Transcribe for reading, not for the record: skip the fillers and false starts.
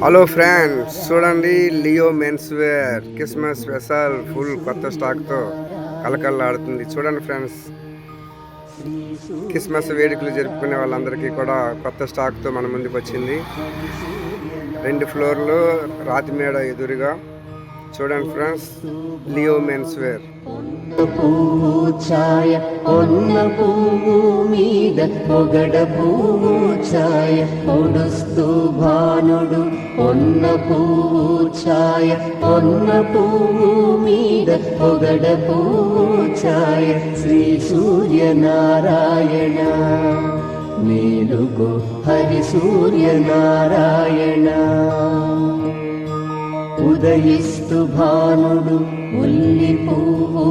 Hello friends, చూడండి Leo men's wear Christmas special full కొత్త స్టాక్తో కలకల్లాడుతుంది. చూడండి ఫ్రెండ్స్, క్రిస్మస్ వేడుకలు జరుపుకునే వాళ్ళందరికీ కూడా కొత్త స్టాక్తో మన ముందుకు వచ్చింది. 2 ఫ్లోర్లు రాతి మేడ ఎదురుగా. చూడండి ఫ్రెండ్స్, లియో మెన్స్ వేర్. పువ్వు ఛాయ పొన్న పువ్వు మీద పొగడ పువ్వు ఛాయ పొడుస్తూ భానుడు పొన్న పువ్వు ఛాయ పొన్న పువ్వు మీద పొగడ పువ్వు ఛాయ శ్రీ సూర్యనారాయణ మేలుకో హరి సూర్యనారాయణ ఉదయిస్తు భానుడు ఉల్లి పువ్వు